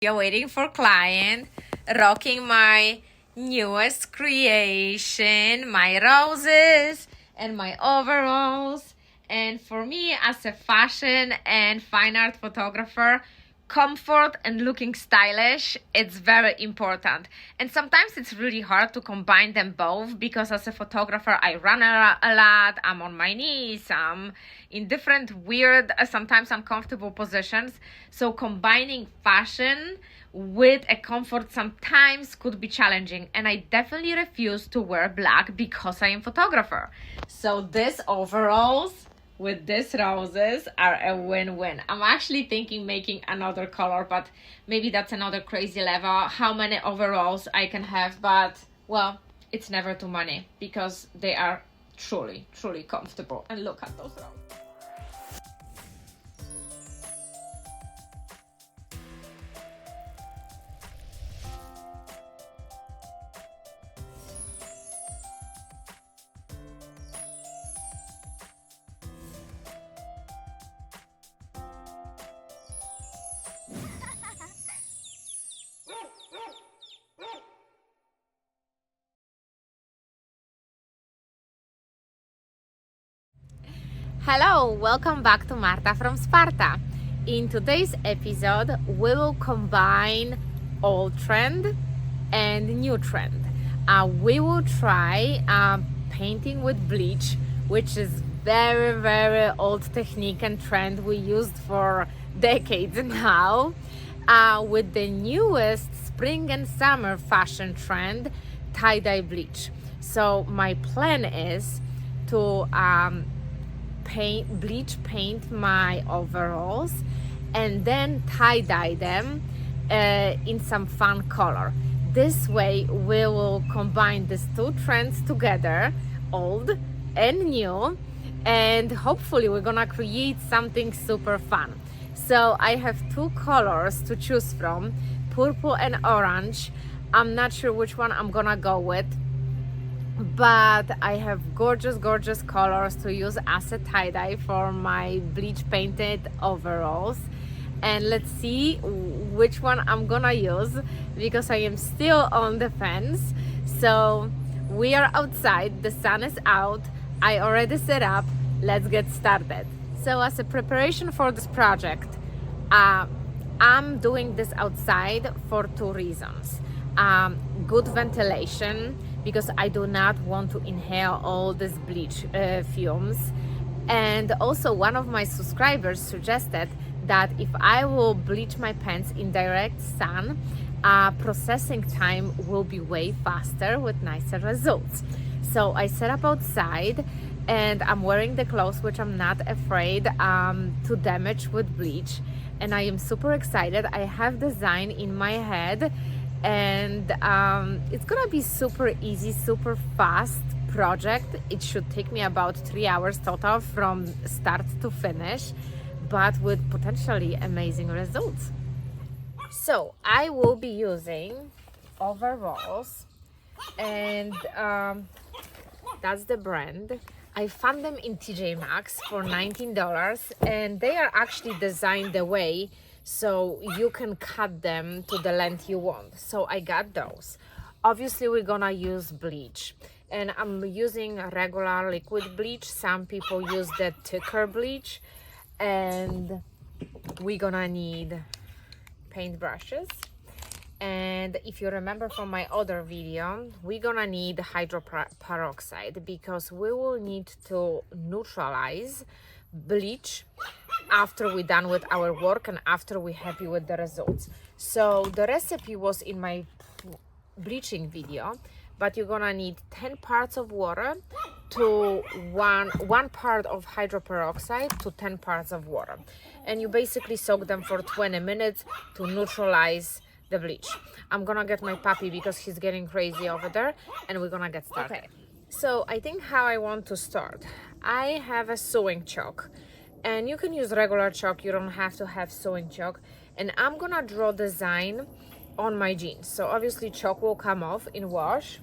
You're waiting for client, rocking my newest creation, my roses and my overalls. And for me, as a fashion and fine art photographer, comfort and looking stylish, it's very important. And sometimes it's really hard to combine them both because as a photographer, I run a lot, I'm on my knees, I'm in different weird, sometimes uncomfortable positions. So combining fashion with a comfort sometimes could be challenging, and I definitely refuse to wear black because I am photographer. So these overalls with these roses are a win-win. I'm actually thinking making another color, but maybe that's another crazy level how many overalls I can have, but well, it's never too many because they are truly comfortable. And look at those roses. Hello, welcome back to Marta from Sparta. In today's episode, we will combine old trend and new trend. We will try painting with bleach, which is very old technique and trend we used for decades now, with the newest spring and summer fashion trend, tie-dye bleach. So my plan is to bleach paint my overalls and then tie-dye them in some fun color. This way we will combine these two trends together, old and new, and hopefully we're gonna create something super fun. So I have two colors to choose from, purple and orange. I'm not sure which one I'm gonna go with, but I have gorgeous colors to use as a tie-dye for my bleach painted overalls. And let's see which one I'm gonna use because I am still on the fence. So we are outside, the sun is out, I already set up, let's get started. So as a preparation for this project, I'm doing this outside for two reasons. Good ventilation, because I do not want to inhale all these bleach fumes. And also one of my subscribers suggested that if I will bleach my pants in direct sun, processing time will be way faster with nicer results. So I set up outside and I'm wearing the clothes which I'm not afraid to damage with bleach. And I am super excited. I have design in my head, and it's gonna be super easy, super fast project. It should take me about 3 hours total from start to finish, but with potentially amazing results. So I will be using overalls, and that's the brand. I found them in TJ Maxx for $19, and they are actually designed the way so you can cut them to the length you want. So I got those. Obviously we're gonna use bleach, and I'm using a regular liquid bleach. Some people use the thicker bleach, and we're gonna need paint brushes. And if you remember from my other video, we're gonna need hydroperoxide because we will need to neutralize bleach after we're done with our work and after we're happy with the results. So the recipe was in my bleaching video, but you're gonna need 10 parts of water to one part of hydroperoxide to 10 parts of water, and you basically soak them for 20 minutes to neutralize the bleach. I'm gonna get my puppy because he's getting crazy over there, and we're gonna get started. Okay, so I think how I want to start, I have a sewing chalk, and you can use regular chalk, you don't have to have sewing chalk, and I'm gonna draw design on my jeans. So obviously chalk will come off in wash,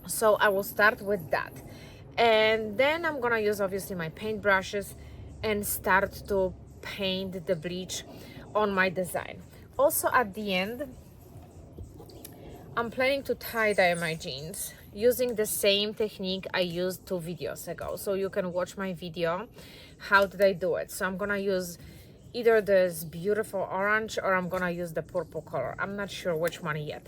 so I will start with that, and then I'm gonna use obviously my paint brushes and start to paint the bleach on my design. Also at the end, I'm planning to tie-dye my jeans using the same technique I used 2 videos ago. So you can watch my video, how did I do it. So I'm gonna use either this beautiful orange or I'm gonna use the purple color. I'm not sure which one yet.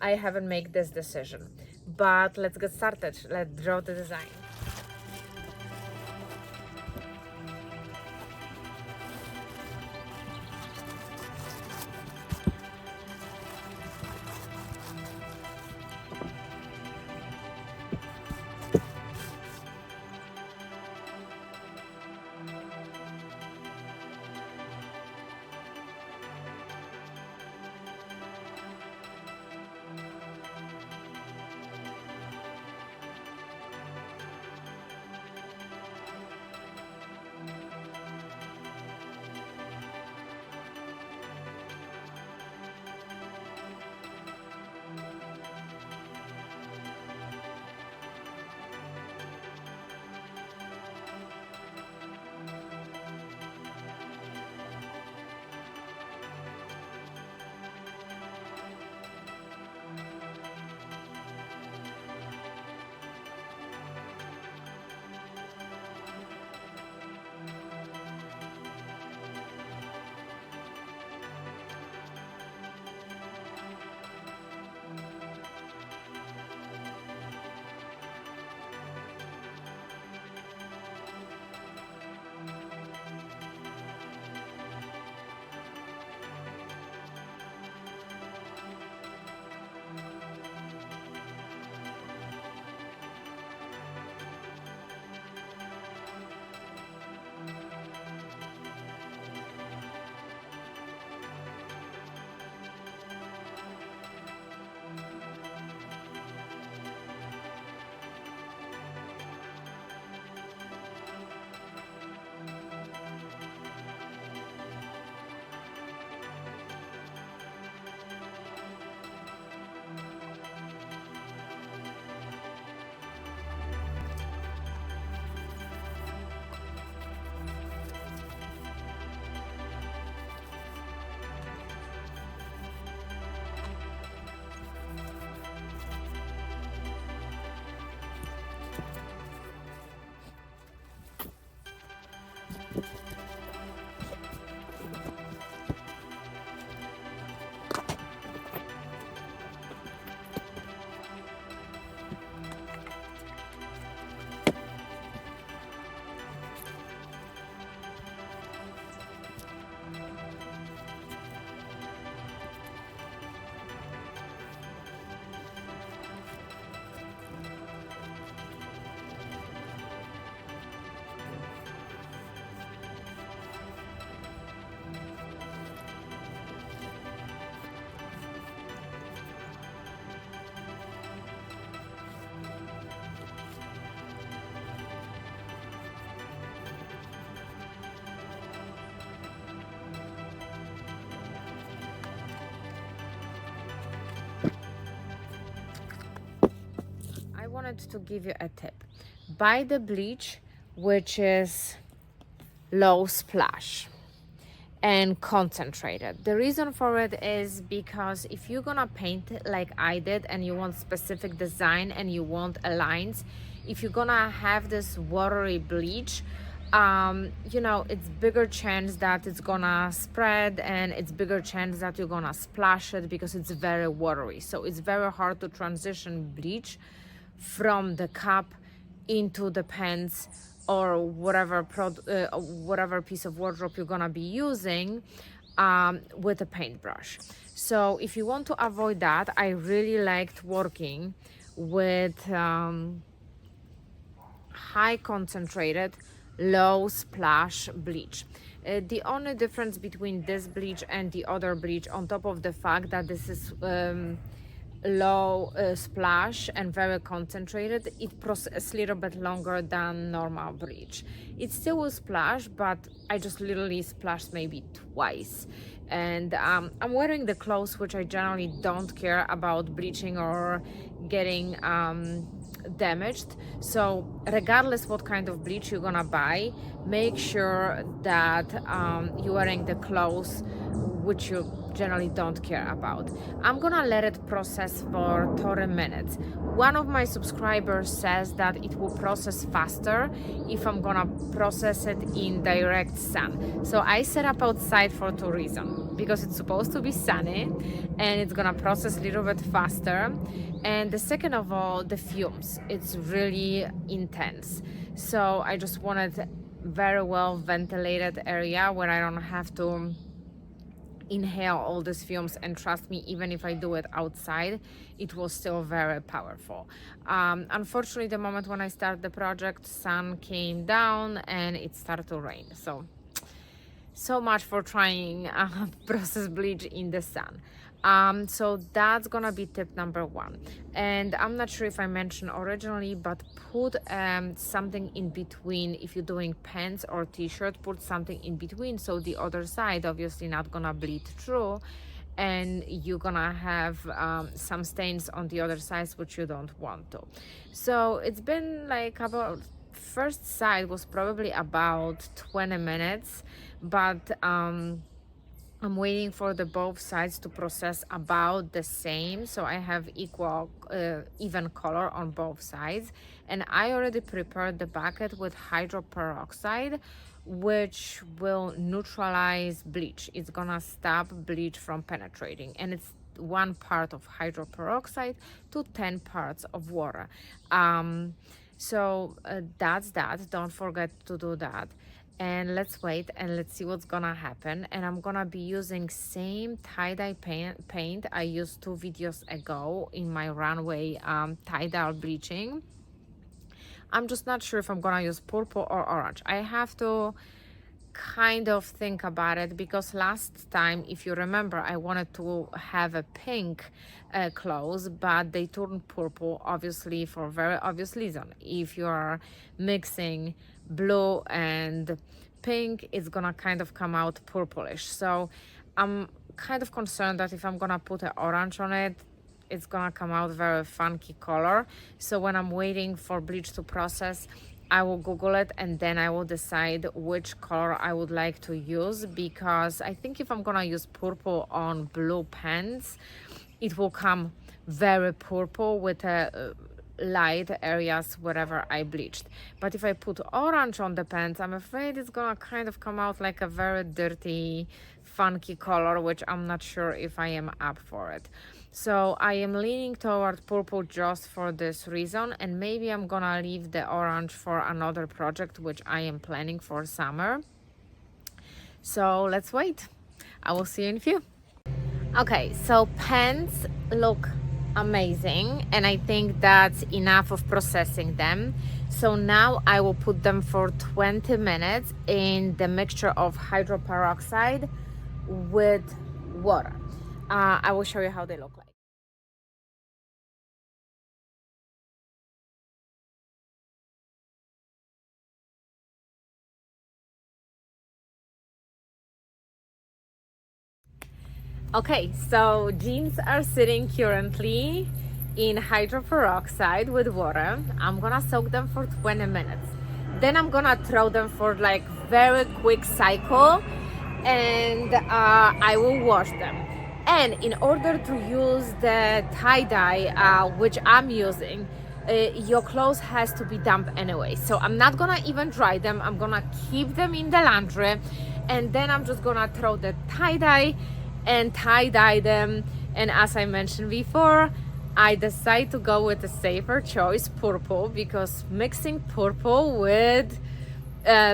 I haven't made this decision, but let's get started. Let's draw the design. I wanted to give you a tip. Buy the bleach which is low splash and concentrated. The reason for it is because if you're gonna paint it like I did and you want specific design and you want a lines, if you're gonna have this watery bleach, you know, it's bigger chance that it's gonna spread and it's bigger chance that you're gonna splash it because it's very watery. So it's very hard to transition bleach from the cup into the pants or whatever piece of wardrobe you're gonna be using with a paintbrush. So if you want to avoid that, I really liked working with high concentrated low splash bleach. The only difference between this bleach and the other bleach, on top of the fact that this is low splash and very concentrated, it processes a little bit longer than normal bleach. It still will splash, but I just literally splashed maybe twice. And I'm wearing the clothes which I generally don't care about bleaching or getting damaged. So regardless what kind of bleach you're gonna buy, make sure that you're wearing the clothes which you generally don't care about. I'm gonna let it process for 30 minutes. One of my subscribers says that it will process faster if I'm gonna process it in direct sun. So I set up outside for two reasons. Because it's supposed to be sunny and it's gonna process a little bit faster. And the second of all, the fumes. It's really intense. So I just wanted very well ventilated area where I don't have to inhale all these fumes, and trust me, even if I do it outside, it was still very powerful. Unfortunately, the moment when I started the project, sun came down and it started to rain. So much for trying process bleach in the sun. So that's gonna be tip number one. And I'm not sure if I mentioned originally, but put something in between. If you're doing pants or t-shirt, put something in between, so the other side obviously not gonna bleed through, and you're gonna have some stains on the other sides, which you don't want to. So it's been like about, first side was probably about 20 minutes, but I'm waiting for the both sides to process about the same, so I have equal even color on both sides. And I already prepared the bucket with hydroperoxide, which will neutralize bleach. It's gonna stop bleach from penetrating, and it's 1 part of hydroperoxide to 10 parts of water. So that's that. Don't forget to do that. And let's wait and let's see what's gonna happen. And I'm gonna be using same tie-dye paint I used 2 videos ago in my runway tie-dye bleaching. I'm just not sure if I'm gonna use purple or orange. I have to kind of think about it, because last time, if you remember, I wanted to have a pink clothes, but they turned purple, obviously for very obvious reason. If you're mixing blue and pink, it's gonna kind of come out purplish. So I'm kind of concerned that if I'm gonna put an orange on it, it's gonna come out very funky color. So when I'm waiting for bleach to process, I will Google it and then I will decide which color I would like to use, because I think if I'm gonna use purple on blue pants, it will come very purple with a light areas wherever I bleached. But if I put orange on the pants, I'm afraid it's gonna kind of come out like a very dirty, funky color, which I'm not sure if I am up for it. So I am leaning toward purple just for this reason, and maybe I'm gonna leave the orange for another project which I am planning for summer. So let's wait. I will see you in a few. Okay, so pants look amazing, and I think that's enough of processing them. So now I will put them for 20 minutes in the mixture of hydroperoxide with water. I will show you how they look like. Okay, so jeans are sitting currently in hydroperoxide with water. I'm gonna soak them for 20 minutes. Then I'm gonna throw them for like very quick cycle, and I will wash them. And in order to use the tie-dye, which I'm using, your clothes has to be damp anyway. So I'm not gonna even dry them. I'm gonna keep them in the laundry, and then I'm just gonna throw the tie-dye and tie-dye them. And as I mentioned before, I decided to go with a safer choice, purple, because mixing purple with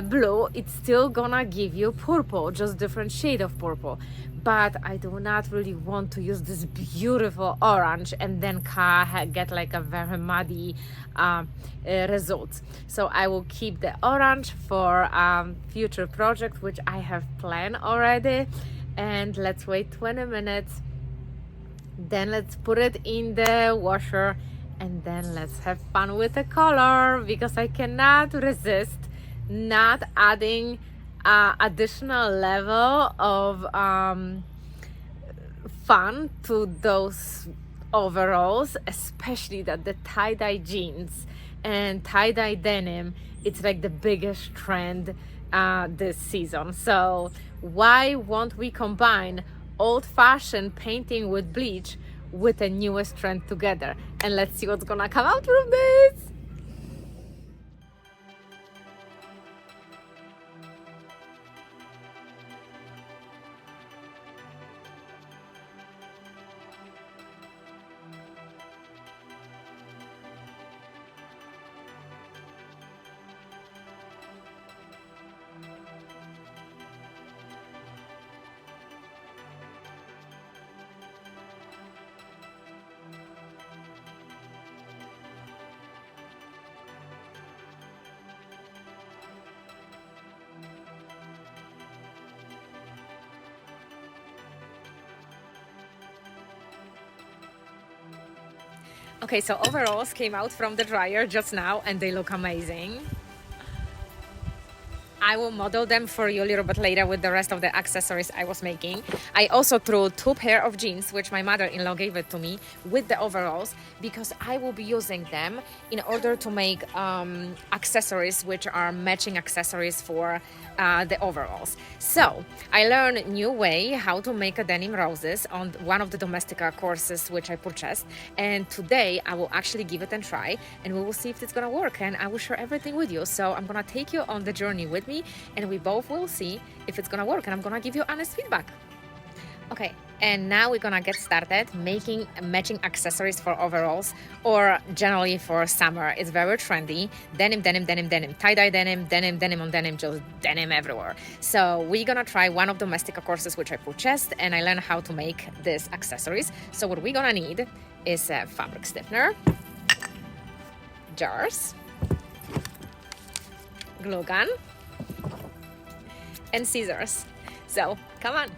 blue, it's still gonna give you purple, just different shade of purple. But I do not really want to use this beautiful orange and then get like a very muddy result. So I will keep the orange for future project, which I have planned already. And let's wait 20 minutes, then let's put it in the washer, and then let's have fun with the color, because I cannot resist not adding additional level of fun to those overalls, especially that the tie-dye jeans and tie-dye denim, it's like the biggest trend this season. So why won't we combine old-fashioned painting with bleach with the newest trend together. And let's see what's gonna come out from this. Okay, so overalls came out from the dryer just now and they look amazing. I will model them for you a little bit later with the rest of the accessories I was making. I also threw 2 pair of jeans, which my mother-in-law gave it to me, with the overalls, because I will be using them in order to make accessories, which are matching accessories for the overalls. So I learned a new way how to make a denim roses on one of the Domestika courses which I purchased, and today I will actually give it a try and we will see if it's gonna work, and I will share everything with you. So I'm gonna take you on the journey with me and we both will see if it's gonna work, and I'm gonna give you honest feedback. Okay, and now we're gonna get started making matching accessories for overalls, or generally for summer. It's very trendy. Denim, denim, denim, denim, tie-dye denim, denim, denim on denim, just denim everywhere. So we're gonna try one of Domestika courses which I purchased, and I learned how to make these accessories. So what we're gonna need is a fabric stiffener, jars, glue gun, and scissors. So come on.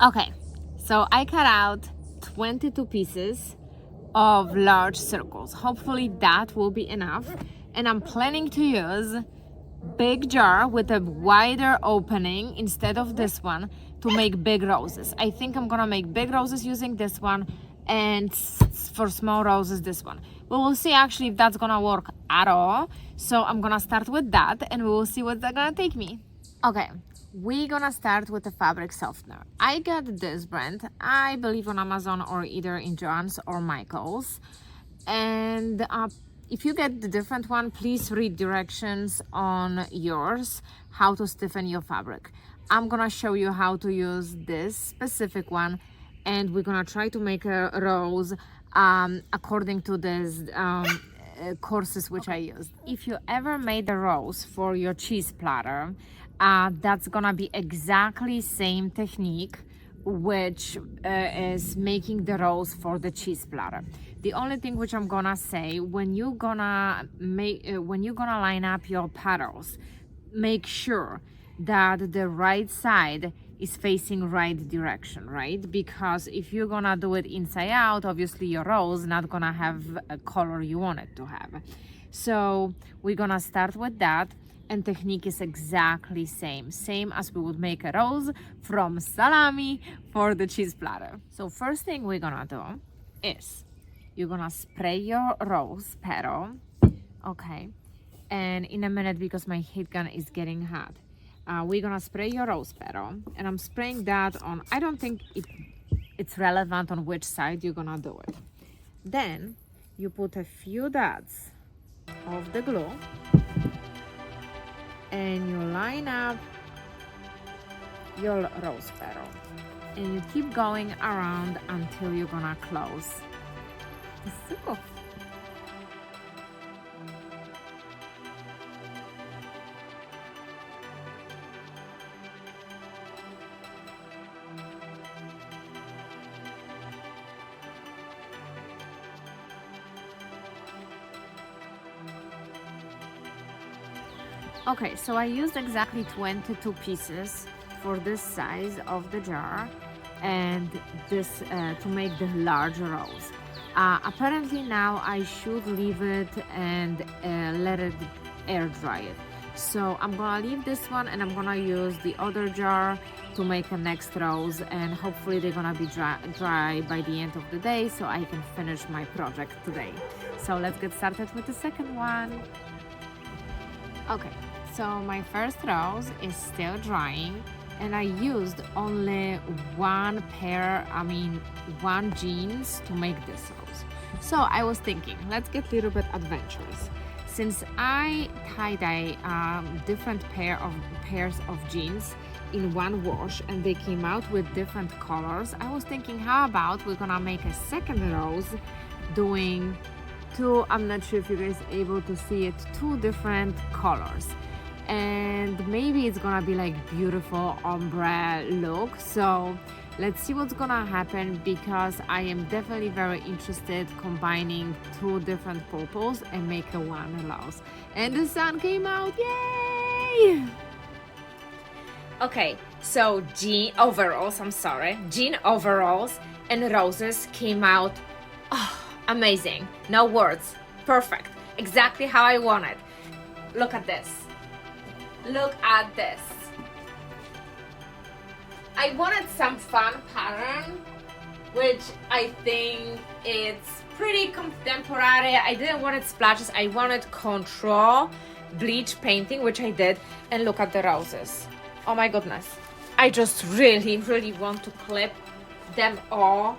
Okay, so I cut out 22 pieces of large circles. Hopefully that will be enough. And I'm planning to use big jar with a wider opening instead of this one to make big roses. I think I'm gonna make big roses using this one, and for small roses this one. We will see actually if that's gonna work at all. So I'm gonna start with that and we will see what's that gonna take me. Okay, we're gonna start with the fabric softener. I got this brand, I believe on Amazon or either in Joann's or Michael's. And if you get the different one, please read directions on yours, how to stiffen your fabric. I'm gonna show you how to use this specific one, and we're gonna try to make a rose according to this courses which I used. If you ever made a rose for your cheese platter, that's gonna be exactly same technique which is making the rose for the cheese platter. The only thing which I'm gonna say, when you're gonna line up your petals, make sure that the right side is facing right direction, right? Because if you're gonna do it inside out, obviously your rose not gonna have a color you want it to have. So we're gonna start with that, and technique is exactly same as we would make a rose from salami for the cheese platter. So first thing we're gonna do is you're gonna spray your rose petal, okay? And in a minute, because my heat gun is getting hot, we're gonna spray your rose petal, and I'm spraying that on, I don't think it's relevant on which side you're gonna do it. Then you put a few dots of the glue and you line up your rose petal. And you keep going around until you're gonna close the circle. Okay, so I used exactly 22 pieces for this size of the jar and this to make the large rose. Apparently now I should leave it and let it air dry it. So I'm gonna leave this one and I'm gonna use the other jar to make a next rose, and hopefully they're gonna be dry by the end of the day so I can finish my project today. So let's get started with the second one. Okay, so my first rose is still drying and I used only one jeans to make this rose. So I was thinking, let's get a little bit adventurous. Since I tie-dye different pairs of jeans in one wash and they came out with different colors, I was thinking, how about we're gonna make a second rose doing two, I'm not sure if you guys are able to see it, two different colors. And maybe it's gonna be like beautiful ombre look. So let's see what's gonna happen, because I am definitely very interested combining two different purples and make a one rose. And the sun came out, yay! Okay, so jean overalls and roses came out. Oh, amazing, no words, perfect, exactly how I wanted. Look at this. Look at this. I wanted some fun pattern, which I think it's pretty contemporary. I didn't want it splashes. I wanted control bleach painting, which I did. And look at the roses. Oh my goodness. I just really want to clip them all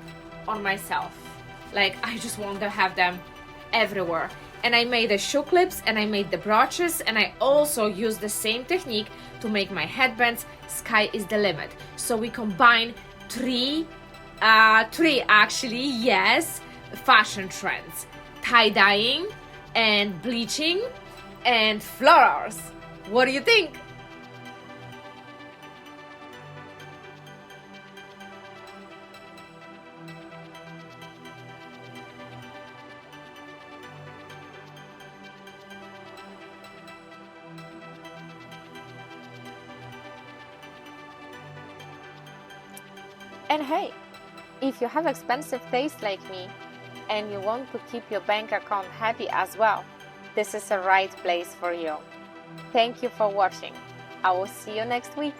on myself. Like, I just want to have them everywhere. And I made the shoe clips and I made the brooches, and I also used the same technique to make my headbands. Sky is the limit. So we combine three actually, yes, fashion trends: tie-dyeing and bleaching and florals. What do you think? And hey, if you have expensive taste like me and you want to keep your bank account happy as well, this is the right place for you. Thank you for watching. I will see you next week.